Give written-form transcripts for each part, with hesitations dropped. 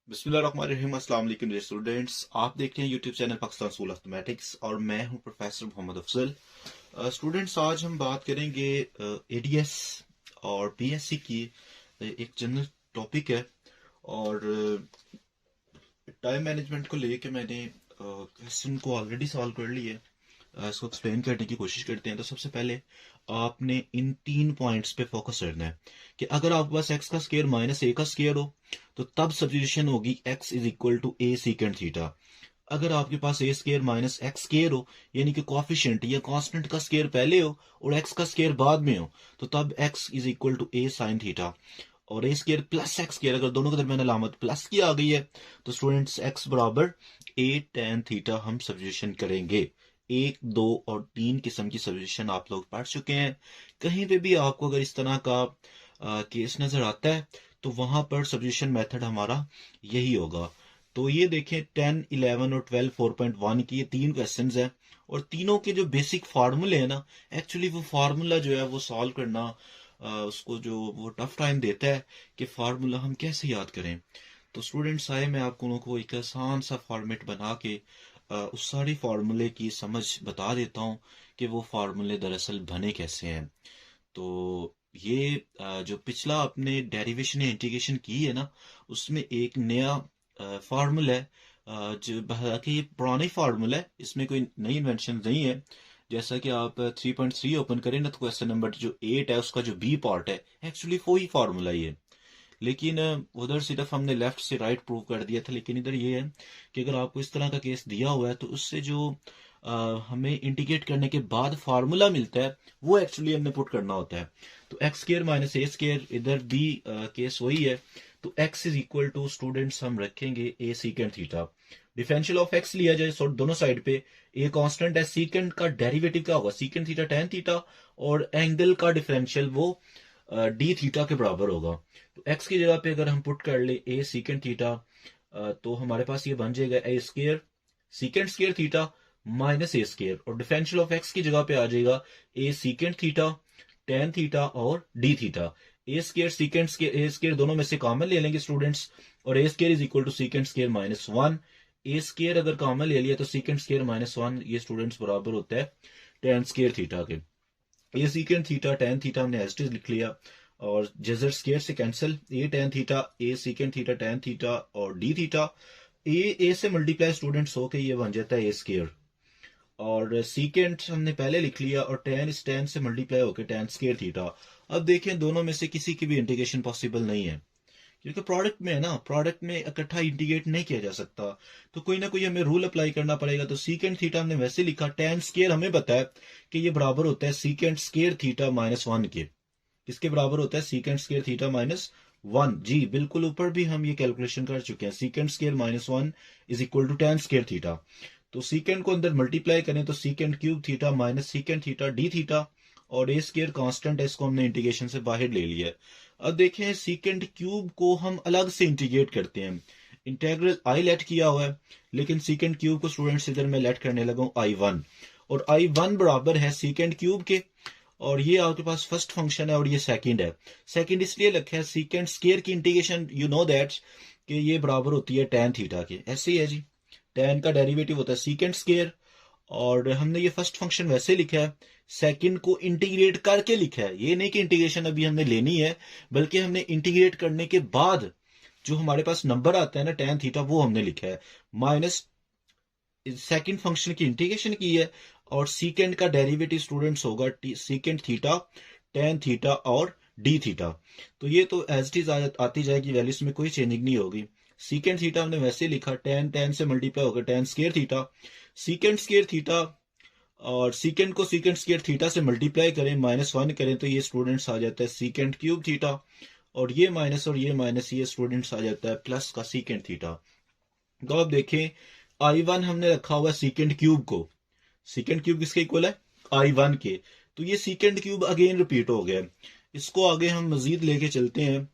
बिस्मिल्लाहिर्रहमानिर्रहीम। अस्सलाम वालेकुम डियर स्टूडेंट्स, आप देख रहे हैं YouTube channel Pakistan school of mathematics और मैं हूं प्रोफेसर मोहम्मद अफजल। स्टूडेंट्स, आज हम बात करेंगे एडीएस और पीएससी की। एक जनरल टॉपिक है और टाइम मैनेजमेंट को लेके मैंने क्वेश्चन को ऑलरेडी सॉल्व कर लिया है। इसको एक्सप्लेन करने की कोशिश करते हैं। तो सबसे पहले आपने इन 3 पॉइंट्स पे फोकस करना है कि अगर आपके पास एक्स का स्क्वायर माइनस ए का स्क्वायर हो तो तब सब्स्टिट्यूशन होगी X is equal to A secant theta. अगर आपके पास A square minus X square हो, यानी कि कोफिशिएंट या कांस्टेंट का स्क्वायर पहले हो और एक्स का स्क्वायर बाद में हो, तो तब X is equal to A sine theta. और A square plus X square, अगर दोनों के दरमियान अलामत प्लस की आ गई है तो स्टूडेंट्स एक्स बराबर ए टेन थीटा हम सब्स्टिट्यूशन करेंगे। 1, 2 और 3 किस्म की सब्स्टिट्यूशन आप लोग पढ़ चुके हैं। कहीं पे भी आपको अगर इस तरह का केस नजर आता है तो वहां पर सब्स्टिट्यूशन मेथड हमारा यही होगा। तो ये देखें 10, 11 और 12 4.1 की ये 3 क्वेश्चन है और तीनों के जो बेसिक फार्मूले हैं ना, एक्चुअली वो फार्मूला जो है वो सॉल्व करना उसको जो वो टफ टाइम देता है कि फार्मूला हम कैसे याद करें। तो स्टूडेंट्स आए, मैं आप लोगों को एक आसान सा फॉर्मेट बना के उस सारे फार्मूले की समझ बता देता हूँ कि वो फार्मूले दरअसल बने कैसे हैं। तो ये जो पिछला आपने डेरिवेशन या इंटीग्रेशन की है ना, उसमें एक नया फार्मूला है जो हालांकि ये पुरानी फार्मूला है, इसमें कोई नई इन्वेंशन नहीं है। जैसा कि आप 3.3 ओपन करें ना तो क्वेश्चन नंबर जो 8 है उसका जो बी पार्ट है एक्चुअली वही फार्मूला ही है। लेकिन उधर सिर्फ हमने लेफ्ट से राइट प्रूव कर दिया था। लेकिन इधर ये है कि अगर आपको इस तरह का केस दिया हुआ है तो उससे जो हमें इंटीग्रेट करने के बाद फार्मूला मिलता है वो एक्चुअली हमने पुट करना होता है। तो एक्स स्केयर माइनस ए स्केयर, इधर बी केस वही है। तो X is equal to students हम रखेंगे A secant theta. Differential of X लिया जाए दोनों साइड पे, ए कांस्टेंट है, सीकेंड का डेरिवेटिव क्या होगा सीकेंड थीटा टेन थीटा, और एंगल का डिफरेंशियल वो डी थीटा के बराबर होगा। तो एक्स की जगह पे अगर हम पुट कर ले ए सीकेंड थीटा तो हमारे पास ये बन जाएगा A square secant square theta minus A square, और डिफरेंशियल ऑफ एक्स की जगह पे आ जाएगा A secant theta tan theta और D theta. A square secant square A square दोनों में से कॉमन ले लेंगे स्टूडेंट्स, और A square is equal to secant square minus one. A square अगर कॉमन ले लिया तो सीकेंड स्केयर माइनस वन ये स्टूडेंट्स बराबर होता है टेन स्केयर थीटा के। ए सीकेंड थीटा टेन थीटा हमने एज इट इज लिख लिया और जेजर स्केयर से कैंसिल, ए टेन थीटा ए सीकेंड थीटा टेन थीटा और डी थीटा। ए से मल्टीप्लाई स्टूडेंट्स हो के ये बन जाता है ए स्केयर, और सीकेंड हमने पहले लिख लिया और टेन इस टेन से मल्टीप्लाई होकर टेन स्केयर थीटा। अब देखें दोनों में से किसी की भी इंटीग्रेशन पॉसिबल नहीं है क्योंकि प्रोडक्ट में है ना, प्रोडक्ट में इकट्ठा इंटीग्रेट नहीं किया जा सकता। तो कोई ना कोई हमें रूल अप्लाई करना पड़ेगा। तो सीकेंड थीटा हमने वैसे लिखा, टेन स्केयर हमें पता है कि ये बराबर होता है secant square theta minus one के। किसके बराबर होता है secant square theta minus one. जी बिल्कुल, ऊपर भी हम ये कैलकुलेशन कर चुके हैं। Secant square minus one is equal to tan square theta. तो सीकेंड को अंदर मल्टीप्लाई करें तो secant cube theta minus secant theta D theta, और ए स्केयर कांस्टेंट है, इसको हमने इंटीग्रेशन से बाहर ले लिया है। अब देखें सीकेंड क्यूब को हम अलग से इंटीग्रेट करते हैं। इंटेग्रल आई लेट किया हुआ है, लेकिन सीकेंड क्यूब को स्टूडेंट्स इधर मैं लेट करने लगा हूं आई वन, और आई वन बराबर है सीकेंड क्यूब के। और ये आपके पास फर्स्ट फंक्शन है और ये सेकंड है। सेकंड इसलिए रखा है सीकेंड स्केयर की इंटीग्रेशन यू नो दैट कि ये बराबर होती है टेन थीटा के। ऐसे ही है जी, टेन का डेरिवेटिव होता है सीकेंड स्केयर, और हमने ये फर्स्ट फंक्शन वैसे लिखा है, सेकंड को इंटीग्रेट करके लिखा है। ये नहीं कि इंटीग्रेशन अभी हमने लेनी है, बल्कि हमने इंटीग्रेट करने के बाद जो हमारे पास नंबर आता है ना टेन थीटा, वो हमने लिखा है माइनस सेकंड फंक्शन की इंटीग्रेशन की है, और सीकेंड का डेरिवेटिव स्टूडेंट्स होगा सीकेंड थीटा टेन थीटा और डी थीटा। तो ये तो एज इट इज आती जाएगी वैल्यू, इसमें कोई चेंजिंग नहीं होगी। सीकेंड थीटा हमने वैसे लिखा, टेन टेन से मल्टीप्लाई होकर ten square theta, सीकेंड square theta, और सीकेंड को सीकेंड स्केयर थीटा से मल्टीप्लाई करें माइनस वन करें तो ये स्टूडेंट्स आ जाता है सीकेंड क्यूब थीटा, और ये माइनस ये स्टूडेंट्स आ जाता है प्लस का सीकेंड थीटा। तो अब देखें आई वन हमने रखा हुआ सीकेंड क्यूब को, सीकेंड क्यूब किसके इक्वल है आई वन के। तो ये सीकेंड क्यूब अगेन रिपीट हो गया। इसको आगे हम मजीद लेके चलते हैं।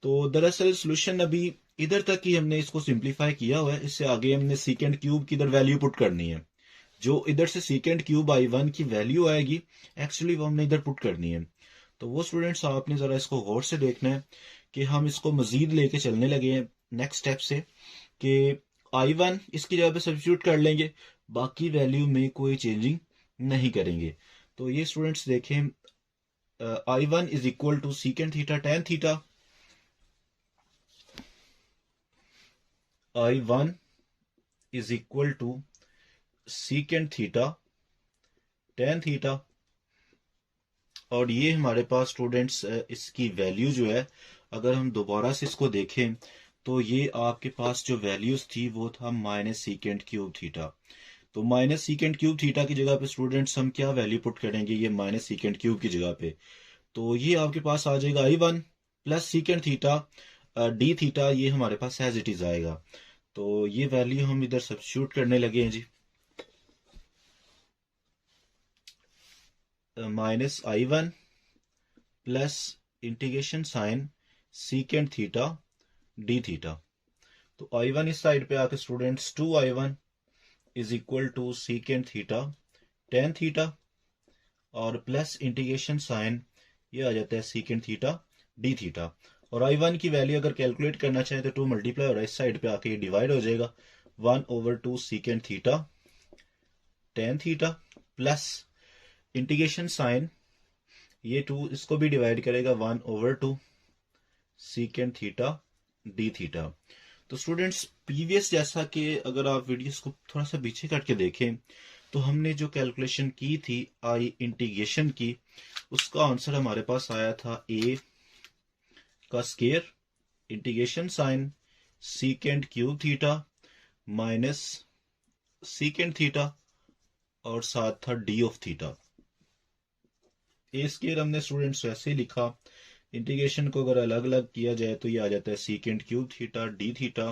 तो दरअसल सोल्यूशन अभी इधर तक ही हमने इसको सिंप्लीफाई किया हुआ है, इससे आगे हमने सीकेंड क्यूब की इधर वैल्यू पुट करनी है। जो इधर से सीकेंड क्यूब आई वन की वैल्यू आएगी एक्चुअली वो हमने इधर पुट करनी है। तो वो स्टूडेंट्स आपने जरा इसको गौर से देखना है कि हम इसको मजीद लेके चलने लगे हैं। नेक्स्ट स्टेप से कि I1 इसकी जगह पे सब्स्टिट्यूट कर लेंगे, बाकी वैल्यू में कोई चेंजिंग नहीं करेंगे। तो ये स्टूडेंट्स देखें, I1 is equal to secant theta tan theta, I1 is equal to secant theta tan theta. और ये हमारे पास स्टूडेंट्स इसकी वैल्यू जो है, अगर हम दोबारा से इसको देखें तो ये आपके पास जो वैल्यूज थी वो था माइनस सीकेंट क्यूब थीटा। तो माइनस सीकेंट क्यूब थीटा की जगह पे स्टूडेंट्स हम क्या वैल्यू पुट करेंगे, ये माइनस सीकेंट क्यूब की जगह पे, तो ये आपके पास आ जाएगा I1 plus secant theta D theta, ये हमारे पास एज इट इज आएगा। तो ये वैल्यू हम इधर सब्स्टिट्यूट करने लगे हैं जी। Minus I1 plus integration sine secant theta D theta. तो I1 इस साइड पे आके students 2I1 is equal to secant theta tan theta, और प्लस इंटीग्रेशन साइन ये आ जाता है सीकेंट थीटा डी थीटा। और I1 की वैल्यू अगर कैलकुलेट करना चाहें तो 2 मल्टीप्लाई हो रहा है, इस साइड पे आके ये डिवाइड हो जाएगा, 1/2 secant theta tan theta, plus integration sine ये 2 इसको भी डिवाइड करेगा, 1/2 सीकेंट थीटा डी थीटा। तो स्टूडेंट्स प्रीवियस जैसा कि अगर आप वीडियोस को थोड़ा सा पीछे करके देखें तो हमने जो कैलकुलेशन की थी आई इंटीग्रेशन की, उसका आंसर हमारे पास आया था ए का square integration sine secant cube theta minus secant theta और साथ था D of theta. A square हमने स्टूडेंट्स वैसे ही लिखा, इंटीग्रेशन को अगर अलग अलग किया जाए तो ये आ जाता है secant cube theta D theta,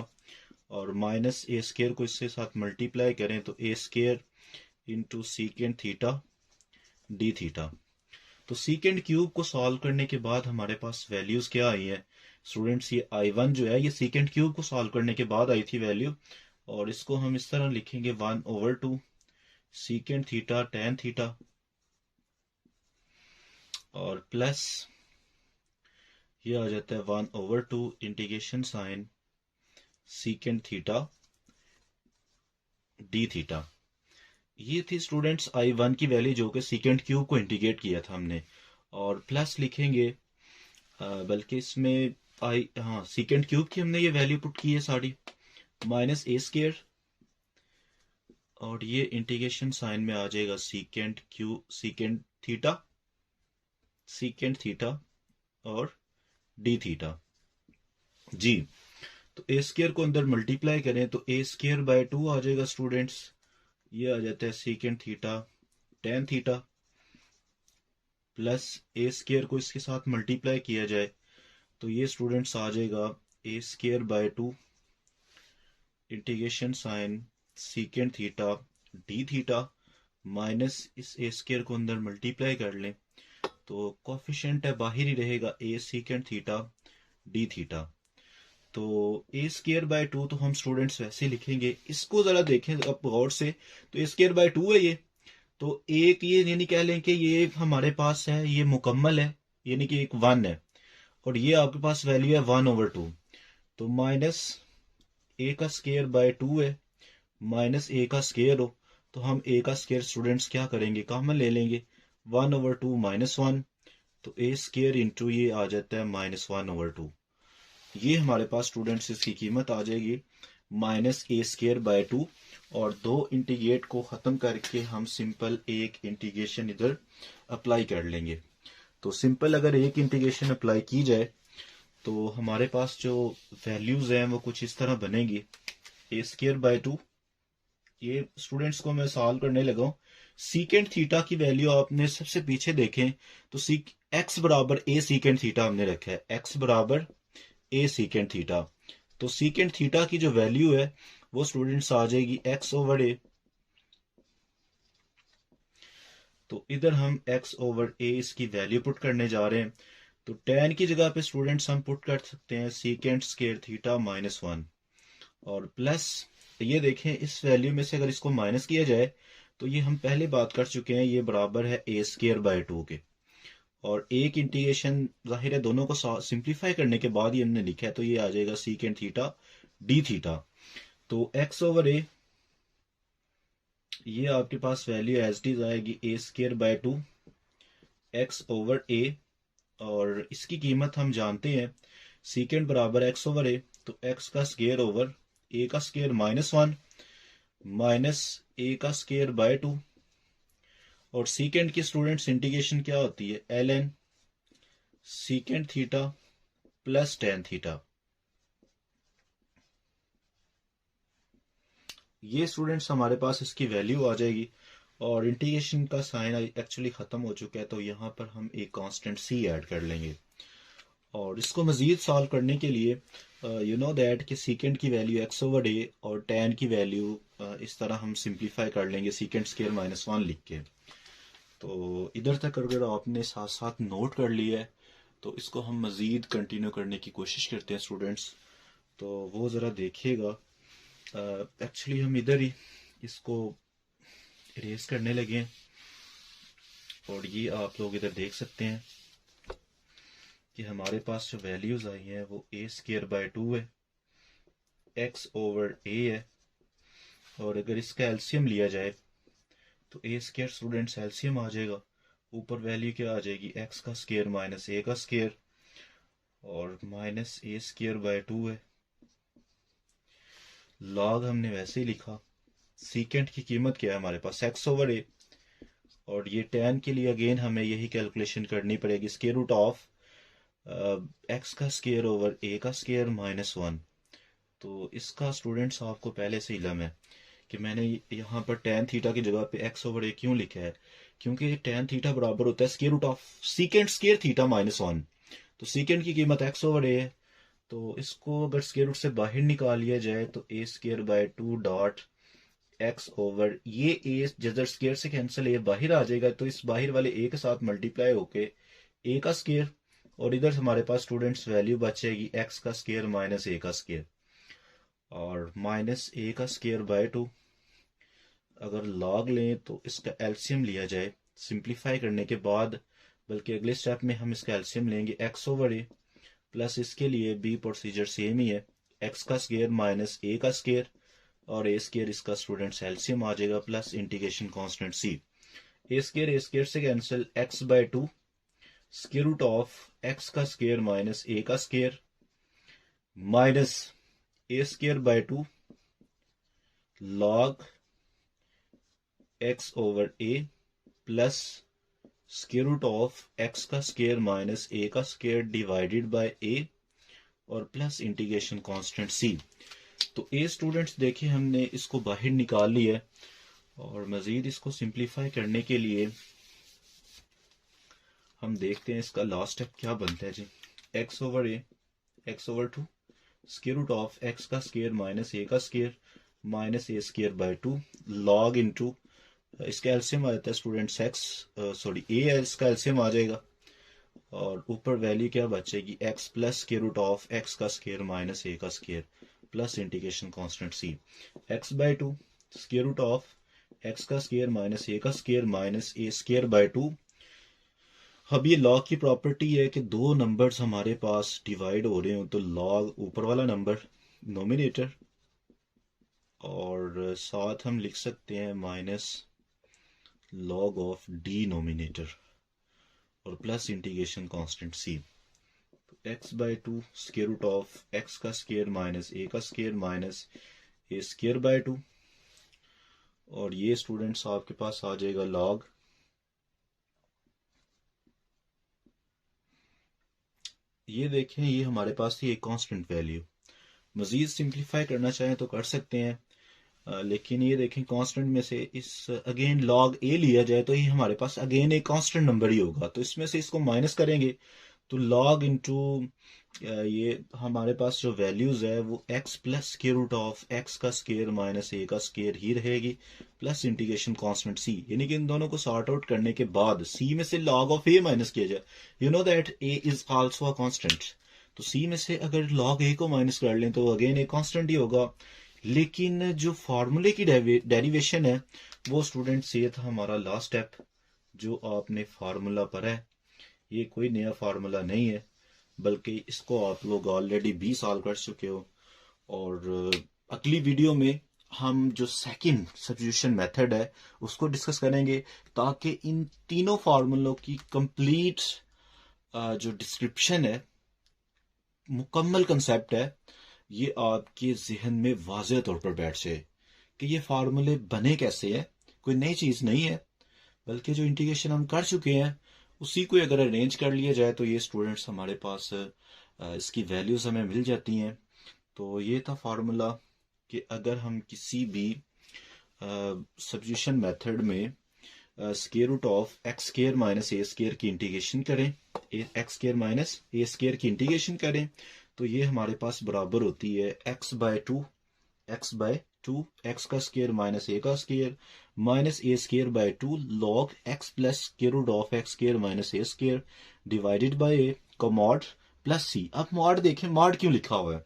और माइनस ए स्केयर को इसके साथ मल्टीप्लाई करें तो A square into secant theta D theta. तो सीकेंट क्यूब को सॉल्व करने के बाद हमारे पास वैल्यूज क्या आई है स्टूडेंट्स, ये I1 जो है ये सीकेंट क्यूब को सॉल्व करने के बाद आई थी वैल्यू, और इसको हम इस तरह लिखेंगे 1/2 सीकेंट थीटा टेन थीटा, और प्लस ये आ जाता है 1/2 integration sine secant theta D theta. ये थी स्टूडेंट्स I1 की वैल्यू जो कि सीकेंट क्यूब को इंटीग्रेट किया था हमने, और प्लस लिखेंगे बल्कि इसमें सीकेंट क्यूब की हमने ये वैल्यू पुट की है सारी, माइनस ए स्केयर, और ये इंटीग्रेशन साइन में आ जाएगा सीकेंट थीटा और डी थीटा जी। तो ए स्केयर को अंदर मल्टीप्लाई करें तो ए स्केयर बाय 2 आ जाएगा स्टूडेंट्स, ये आ जाता है secant theta tan theta, plus A square को इसके साथ मल्टीप्लाई किया जाए तो ये स्टूडेंट्स आ जाएगा A square by 2 integration sine secant theta D theta, minus इस ए स्केयर को अंदर मल्टीप्लाई कर लें तो कोफिशिएंट है बाहर ही रहेगा ए सीकेंट थीटा डी थीटा। तो ए स्केयर बाय 2 तो हम स्टूडेंट्स वैसे लिखेंगे, इसको जरा देखें अब गौर से, तो ए स्केयर बाय 2 है ये, तो एक ये यानी कह लें कि ये हमारे पास है, ये मुकम्मल है यानी कि एक 1 है, और ये आपके पास वैल्यू है 1/2, तो माइनस ए का स्केयर बाय 2 है, माइनस ए का स्केयर हो तो हम ए का स्केयर स्टूडेंट्स क्या करेंगे, कॉमन ले लेंगे, 1/2 -1, तो ए स्केयर इंटू ये आ जाता है -1/2। ये हमारे पास स्टूडेंट्स इसकी कीमत आ जाएगी माइनस ए स्केयर बाय 2, और दो इंटीग्रेट को खत्म करके हम सिंपल एक इंटीग्रेशन इधर अप्लाई कर लेंगे। तो सिंपल अगर एक इंटीग्रेशन अप्लाई की जाए तो हमारे पास जो वैल्यूज हैं वो कुछ इस तरह बनेगी, ए स्केयर बाय 2, ये स्टूडेंट्स को मैं सॉल्व करने लगा हूं, सीकेंट थीटा की वैल्यू आपने सबसे पीछे देखें तो एक्स बराबर ए सीकेंट थीटा हमने रखा है, एक्स बराबर ए सीकेंट थीटा, तो सीकेंट थीटा की जो वैल्यू है वो स्टूडेंट्स आ जाएगी x/a, तो इधर हम x/a इसकी वैल्यू पुट करने जा रहे हैं, तो tan की जगह पे स्टूडेंट्स हम पुट कर सकते हैं सीकेंट स्केयर थीटा -1, और प्लस ये देखें इस वैल्यू में से अगर इसको माइनस किया जाए तो ये हम पहले बात कर चुके हैं, ये बराबर है ए स्केयर बाय 2 के, और एक इंटीग्रेशन जाहिर है दोनों को सिंप्लीफाई करने के बाद ही हमने लिखा है, तो ये आ जाएगा सीकेंट थीटा डी थीटा। तो एक्स ओवर ए, ये आपके पास वैल्यू एज इट इज आएगी ए स्केयर बाय 2 एक्स ओवर ए, और इसकी कीमत हम जानते हैं सीकेंड बराबर एक्स ओवर ए, तो एक्स का स्केयर ओवर ए का स्केयर -1 माइनस ए का स्केयर बाय 2, और सीकेंड की स्टूडेंट्स इंटीग्रेशन क्या होती है, L N secant theta plus tan theta. ये स्टूडेंट्स हमारे पास इसकी वैल्यू आ जाएगी, और इंटीग्रेशन का साइन एक्चुअली खत्म हो चुका है, तो यहाँ पर हम एक कांस्टेंट सी ऐड कर लेंगे। और इसको मजीद सॉल्व करने के लिए यू नो दैट कि सीकेंड की वैल्यू एक्स ओवर ए और टेन की वैल्यू इस तरह हम सिंप्लीफाई कर लेंगे सीकेंड स्केयर -1 लिख के। तो इधर तक अगर आपने साथ साथ नोट कर लिया है तो इसको हम मजीद कंटिन्यू करने की कोशिश करते हैं स्टूडेंट्स, तो वो ज़रा देखिएगा। एक्चुअली हम इधर ही इसको इरेज करने लगे हैं, और ये आप लोग इधर देख सकते हैं कि हमारे पास जो वैल्यूज आई हैं वो ए स्केयर बाय 2 है, एक्स ओवर ए है, और अगर इसका एलसीएम लिया जाए तो ए स्केयर स्टूडेंट्स एलसीएम आ जाएगा, ऊपर वैल्यू क्या आ जाएगी, एक्स का स्केयर माइनस ए का स्केयर, और माइनस ए स्केयर बाय 2 है। लॉग हमने वैसे ही लिखा, सीकेंड की कीमत क्या है हमारे पास, एक्स ओवर ए, और ये टेन के लिए अगेन हमें यही कैलकुलेशन करनी पड़ेगी, स्केयर रूट ऑफ एक्स का स्केयर ओवर ए का स्केयर -1। तो इसका स्टूडेंट्स आपको पहले से इलम है कि मैंने यहाँ पर टेन थीटा की जगह पे एक्स ओवर ए क्यों लिखा है, क्योंकि टेन थीटा बराबर होता है square root of secant square theta -1। तो सीकेंड की कीमत एक्स ओवर ए है, तो इसको अगर स्केयर रूट से बाहर निकाल लिया जाए तो A square by 2 dot X over ये ए जब स्केयर से कैंसिल ए बाहर आ जाएगा, तो इस बाहर वाले ए के साथ मल्टीप्लाई होके ए का स्केयर, और इधर हमारे पास स्टूडेंट्स वैल्यू बचेगी एक्स का स्केयर माइनस ए का स्केयर, और माइनस ए का स्केयर बाय 2। अगर लॉग लें तो इसका एलसीएम लिया जाए सिंप्लीफाई करने के बाद, बल्कि अगले स्टेप में हम इसका एलसीएम लेंगे एक्स ओवर ए, प्लस इसके लिए बी प्रोसीजर सेम ही है, एक्स का स्केयर माइनस ए का स्केयर, और ए स्केयर इसका स्टूडेंट्स एलसीएम आ जाएगा, plus integration constant C, A square से cancel, X by 2 square root of x का स्केयर माइनस ए का square, minus A square by 2 log X over A, plus square root of x का square minus ए का square divided by ए, और plus integration constant सी। तो ए students देखिए हमने इसको बाहर निकाल लिया है, और मजीद इसको सिंप्लीफाई करने के लिए हम देखते हैं इसका लास्ट स्टेप क्या बनता है जी, X over A X over 2 square root of x का स्केयर माइनस ए का square minus A square by 2 log into, इसका एलसीएम आ जाता है स्टूडेंट्स एक्स सॉरी ए, इसका एलसीएम आ जाएगा, और ऊपर वैल्यू क्या बचेगी, X plus square root of x का स्केयर माइनस ए का square, plus integration constant C, x by 2 square root of x का स्केयर माइनस ए का square minus A square by 2। अब ये लॉग की प्रॉपर्टी है कि दो नंबर्स हमारे पास डिवाइड हो रहे हो तो लॉग ऊपर वाला नंबर नोमिनेटर, और साथ हम लिख सकते हैं माइनस लॉग ऑफ डिनोमिनेटर, और plus integration constant C, x by 2 square root of x का स्केयर माइनस ए का square minus A square by 2, और ये स्टूडेंट्स आपके पास आ जाएगा लॉग ये देखें, ये हमारे पास थी एक कांस्टेंट वैल्यू, मजीद सिंप्लीफाई करना चाहें तो कर सकते हैं, लेकिन ये देखें कांस्टेंट में से इस अगेन लॉग ए लिया जाए तो ये हमारे पास अगेन एक कांस्टेंट नंबर ही होगा, तो इसमें से इसको माइनस करेंगे तो लॉग इनटू ये हमारे पास जो वैल्यूज है वो x plus square root of x का स्क्वायर माइनस ए का स्क्वायर ही रहेगी, प्लस इंटीग्रेशन कांस्टेंट सी, यानी कि इन दोनों को सॉर्ट आउट करने के बाद सी में से लॉग ऑफ ए माइनस किया जाए, you know that A is also a constant, तो सी में से अगर लॉग ए को माइनस कर लें तो अगेन एक कांस्टेंट ही होगा, लेकिन जो फार्मूले की डेरिवेशन है वो स्टूडेंट ये था हमारा लास्ट स्टेप जो आपने फार्मूला पढ़ा है, ये कोई नया फार्मूला नहीं है, बल्कि इसको आप लोग ऑलरेडी 20 साल कर चुके हो, और अगली वीडियो में हम जो सेकंड सब्स्टिट्यूशन मेथड है उसको डिस्कस करेंगे, ताकि इन तीनों फार्मूलों की कंप्लीट जो डिस्क्रिप्शन है, मुकम्मल कंसेप्ट है, ये आपके जहन में वाज़ेह तौर पर बैठ जाए कि ये फार्मूले बने कैसे हैं। कोई नई चीज़ नहीं है, बल्कि जो इंटीग्रेशन हम कर चुके हैं उसी को अगर अरेंज कर लिया जाए तो ये स्टूडेंट्स हमारे पास इसकी वैल्यूज़ हमें मिल जाती हैं। तो ये था फार्मूला कि अगर हम किसी भी सब्स्टिट्यूशन मेथड में square root of X square minus A square की इंटीग्रेशन करें, X square minus A square की इंटीग्रेशन करें, तो ये हमारे पास बराबर होती है एक्स बाय टू, एक्स का स्क्वायर माइनस ए का square minus A square by two log X plus square root of X square minus A square divided by A का मॉड प्लस सी। अब मॉड देखें, मॉड क्यों लिखा हुआ है?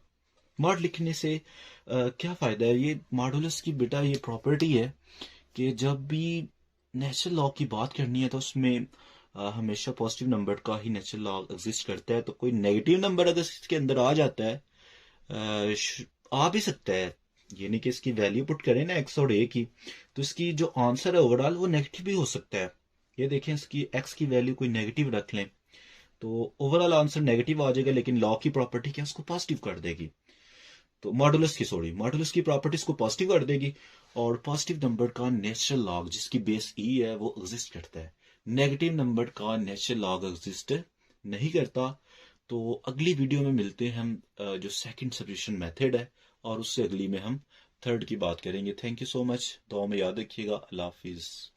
मॉड लिखने से क्या फायदा है? ये मॉडुलस की बेटा ये प्रॉपर्टी है कि जब भी नेचुरल लॉग की बात करनी है तो उसमें हमेशा पॉजिटिव नंबर का ही नेचुरल लॉग एग्जिस्ट करता है। तो कोई नेगेटिव नंबर अगर इसके अंदर आ जाता है, आ भी सकता है, यानी कि इसकी वैल्यू पुट करें ना एक्स और ए की, तो इसकी जो आंसर है ओवरऑल वो नेगेटिव भी हो सकता है। ये देखें, इसकी एक्स की वैल्यू कोई नेगेटिव रख लें तो ओवरऑल आंसर नेगेटिव आ जाएगा, लेकिन लॉ की प्रॉपर्टी क्या उसको पॉजिटिव कर देगी। तो मॉडुलस की प्रॉपर्टीज को पॉजिटिव कर देगी, और पॉजिटिव नंबर का नेचुरल लॉग जिसकी बेस ई है वो एग्जिस्ट करता है, नेगेटिव नंबर का नेचुरल लॉग एग्जिस्ट नहीं करता। तो अगली वीडियो में मिलते हैं हम जो सेकंड सब्स्टिट्यूशन मेथड है, और उससे अगली में हम थर्ड की बात करेंगे। थैंक यू सो मच, दुआ में याद रखिएगा। अल्लाह हाफिज।